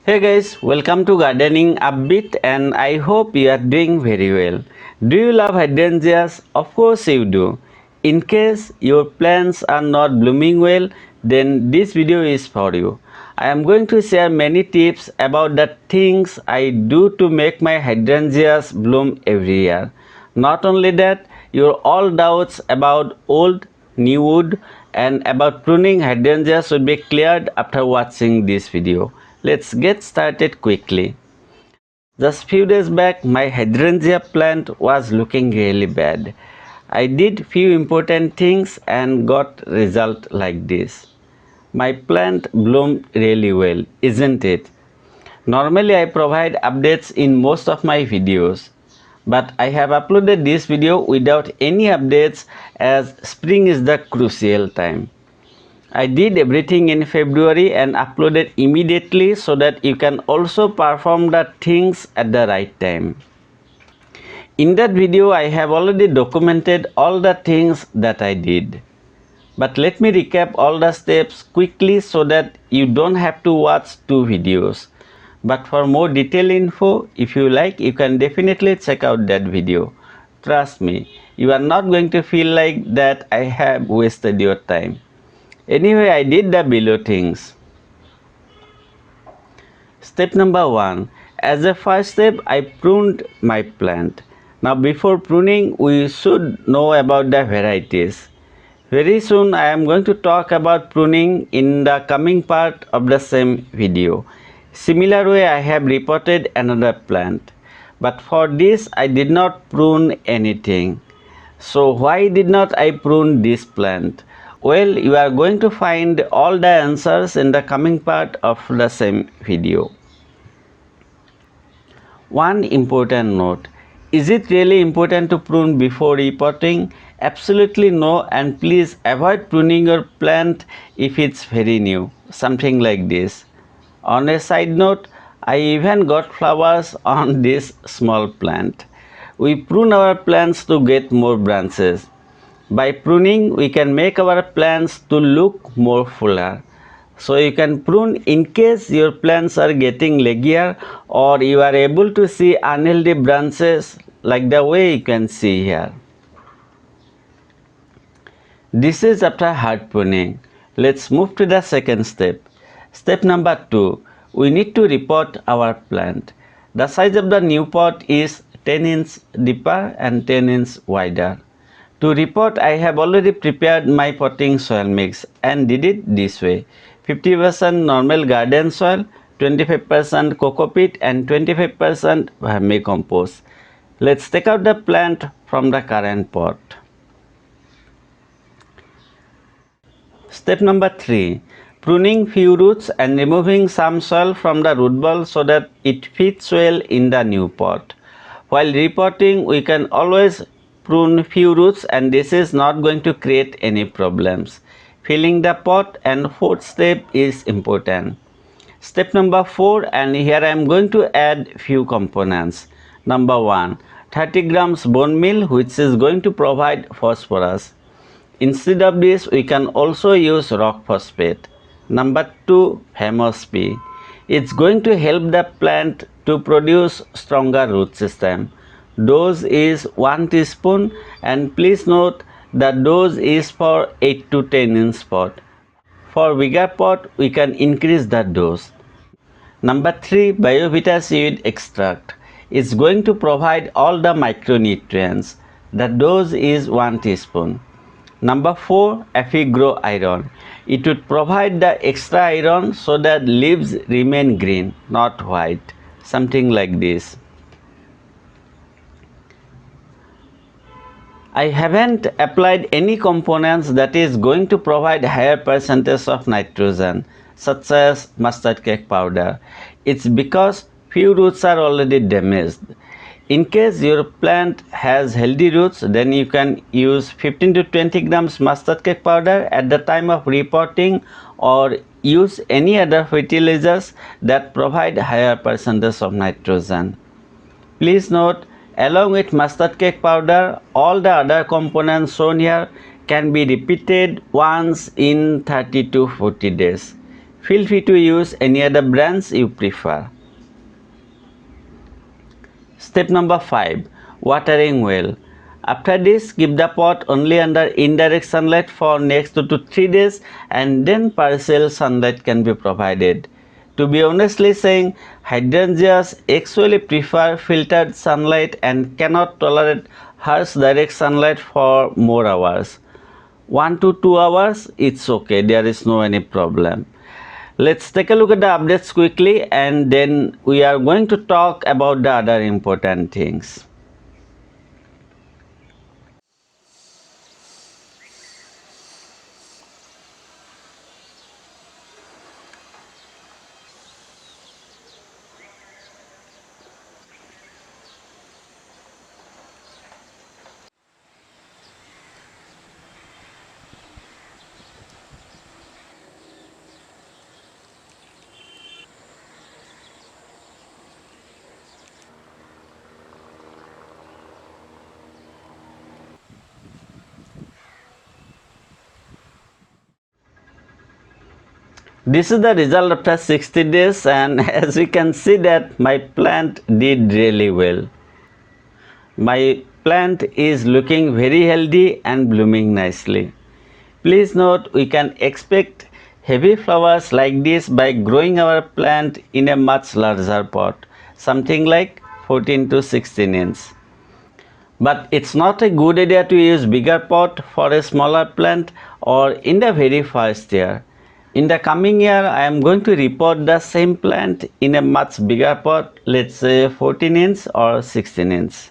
Hey guys, welcome to Gardening Upbeat and I hope you are doing very well. Do you love hydrangeas? Of course you do. In case your plants are not blooming well, then this video is for you. I am going to share many tips about the things I do to make my hydrangeas bloom every year. Not only that, your all doubts about old, new wood and about pruning hydrangeas should be cleared after watching this video. Let's get started quickly. Just few days back, my hydrangea plant was looking really bad. I did few important things and got result like this. My plant bloomed really well, isn't it? Normally I provide updates in most of my videos, but I have uploaded this video without any updates as spring is the crucial time. I did everything in February and uploaded immediately so that you can also perform the things at the right time. In that video, I have already documented all the things that I did. But let me recap all the steps quickly so that you don't have to watch two videos. But for more detailed info, if you like, you can definitely check out that video. Trust me, you are not going to feel like that I have wasted your time. Anyway, I did the below things. Step number 1. As a first step, I pruned my plant. Now before pruning, we should know about the varieties. Very soon I am going to talk about pruning in the coming part of the same video. Similar way I have reported another plant. But for this I did not prune anything. So why did not I prune this plant? Well, you are going to find all the answers in the coming part of the same video. One important note. Is it really important to prune before repotting? Absolutely no, and please avoid pruning your plant if it's very new. Something like this. On a side note, I even got flowers on this small plant. We prune our plants to get more branches. By pruning, we can make our plants to look more fuller. So you can prune in case your plants are getting leggier or you are able to see unhealthy branches like the way you can see here. This is after hard pruning. Let's move to the second step. Step number 2. We need to repot our plant. The size of the new pot is 10 inch deeper and 10 inch wider. To repot, I have already prepared my potting soil mix and did it this way. 50% normal garden soil, 25% cocopeat and 25% vermicompost. Let's take out the plant from the current pot. Step number 3. Pruning few roots and removing some soil from the root ball so that it fits well in the new pot. While repotting, we can always prune few roots and this is not going to create any problems. Filling the pot and fourth step is important. Step number 4, and here I am going to add few components. Number 1. 30 grams bone meal, which is going to provide phosphorus. Instead of this, we can also use rock phosphate. Number 2. Humus P. It's going to help the plant to produce stronger root system. Dose is 1 teaspoon and please note the dose is for 8 to 10 inch pot. For bigger pot, we can increase the dose. Number 3. Biovita seed extract. It's going to provide all the micronutrients. The dose is 1 teaspoon. Number 4. Afigro iron. It would provide the extra iron so that leaves remain green, not white. Something like this. I haven't applied any components that is going to provide higher percentage of nitrogen, such as mustard cake powder. It's because few roots are already damaged. In case your plant has healthy roots, then you can use 15 to 20 grams mustard cake powder at the time of repotting or use any other fertilizers that provide higher percentage of nitrogen. Please note, along with mustard cake powder, all the other components shown here can be repeated once in 30 to 40 days. Feel free to use any other brands you prefer. Step number 5. Watering well. After this, keep the pot only under indirect sunlight for next 2 to 3 days and then partial sunlight can be provided. To be honestly saying, hydrangeas actually prefer filtered sunlight and cannot tolerate harsh direct sunlight for more hours. 1 to 2 hours, it's okay, there is no any problem. Let's take a look at the updates quickly and then we are going to talk about the other important things. This is the result after 60 days and as you can see that my plant did really well. My plant is looking very healthy and blooming nicely. Please note we can expect heavy flowers like this by growing our plant in a much larger pot, something like 14 to 16 inch. But it's not a good idea to use bigger pot for a smaller plant or in the very first year. In the coming year, I am going to repot the same plant in a much bigger pot, let's say 14 inch or 16 inch.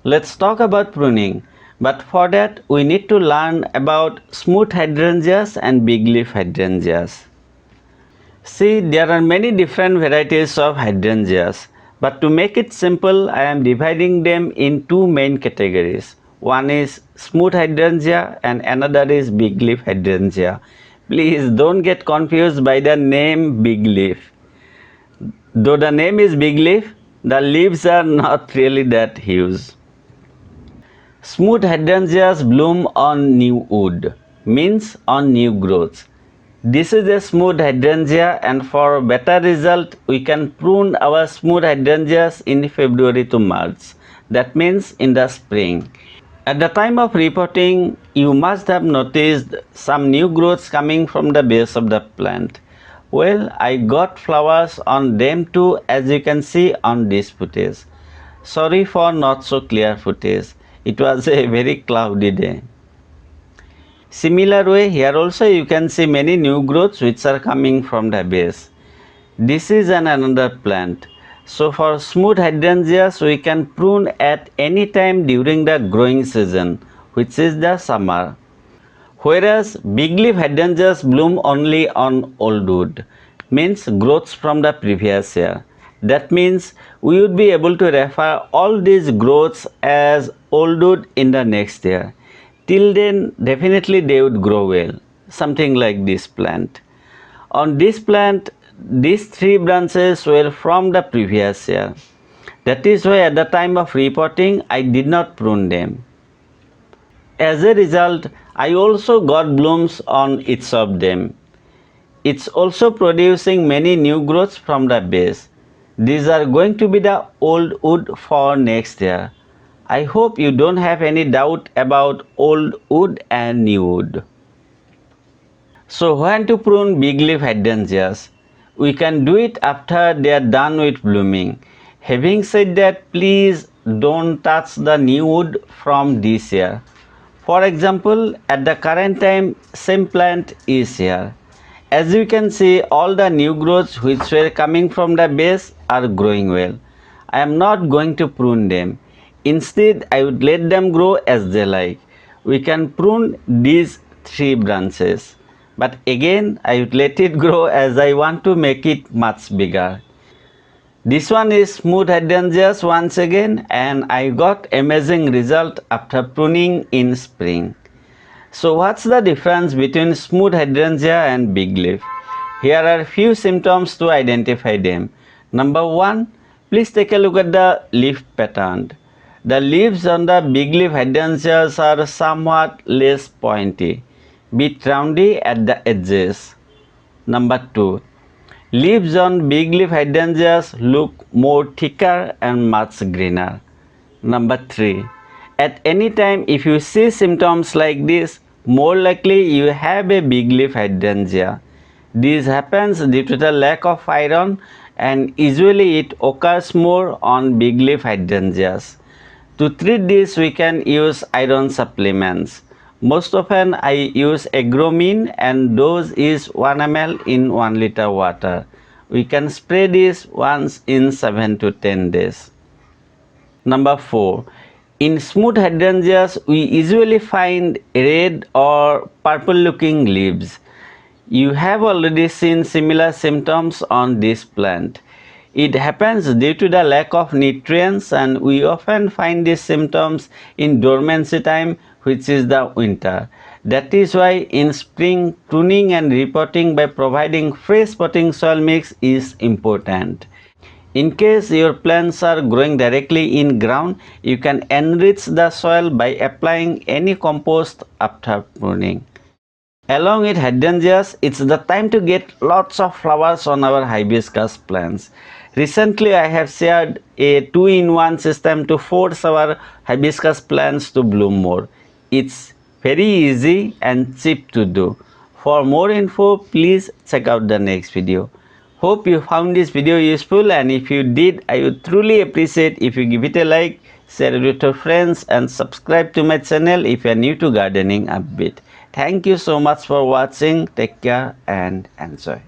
Let's talk about pruning. But for that, we need to learn about smooth hydrangeas and big leaf hydrangeas. See, there are many different varieties of hydrangeas. But to make it simple, I am dividing them in two main categories. One is smooth hydrangea and another is big leaf hydrangea. Please don't get confused by the name big leaf. Though the name is big leaf, the leaves are not really that huge. Smooth hydrangeas bloom on new wood, means on new growth. This is a smooth hydrangea and for better result, we can prune our smooth hydrangeas in February to March. That means in the spring. At the time of repotting, you must have noticed some new growths coming from the base of the plant. Well, I got flowers on them too, as you can see on this footage. Sorry for not so clear footage. It was a very cloudy day. Similar way, here also you can see many new growths which are coming from the base. This is another plant. So for smooth hydrangeas, we can prune at any time during the growing season, which is the summer. Whereas big leaf hydrangeas bloom only on old wood, means growths from the previous year. That means we would be able to refer all these growths as old wood in the next year. Till then, definitely they would grow well, something like this plant. On this plant, these three branches were from the previous year. That is why at the time of repotting, I did not prune them. As a result, I also got blooms on each of them. It's also producing many new growths from the base. These are going to be the old wood for next year. I hope you don't have any doubt about old wood and new wood. So when to prune big leaf hydrangeas? We can do it after they are done with blooming. Having said that, please don't touch the new wood from this year. For example, at the current time, same plant is here. As you can see, all the new growths which were coming from the base are growing well. I am not going to prune them. Instead, I would let them grow as they like. We can prune these three branches. But again, I would let it grow as I want to make it much bigger. This one is smooth hydrangeas once again and I got amazing result after pruning in spring. So what's the difference between smooth hydrangea and big leaf? Here are few symptoms to identify them. Number one, please take a look at the leaf pattern. The leaves on the big leaf hydrangeas are somewhat less pointy, bit roundy at the edges. Number 2. Leaves on big leaf hydrangeas look more thicker and much greener. Number 3. At any time if you see symptoms like this, more likely you have a big leaf hydrangea. This happens due to the lack of iron, and usually it occurs more on big leaf hydrangeas. To treat this, we can use iron supplements. Most often I use Agromine, and dose is 1 ml in 1 liter water. We can spray this once in 7 to 10 days. Number 4. In smooth hydrangeas, we usually find red or purple looking leaves. You have already seen similar symptoms on this plant. It happens due to the lack of nutrients, and we often find these symptoms in dormancy time, which is the winter. That is why in spring, pruning and repotting by providing fresh potting soil mix is important. In case your plants are growing directly in ground, you can enrich the soil by applying any compost after pruning. Along with hydrangeas, it's the time to get lots of flowers on our hibiscus plants. Recently, I have shared a 2-in-1 system to force our hibiscus plants to bloom more. It's very easy and cheap to do. For more info, please check out the next video. Hope you found this video useful, and if you did, I would truly appreciate if you give it a like, share it with your friends, and subscribe to my channel if you are new to Gardening Upbeat. Thank you so much for watching. Take care and enjoy.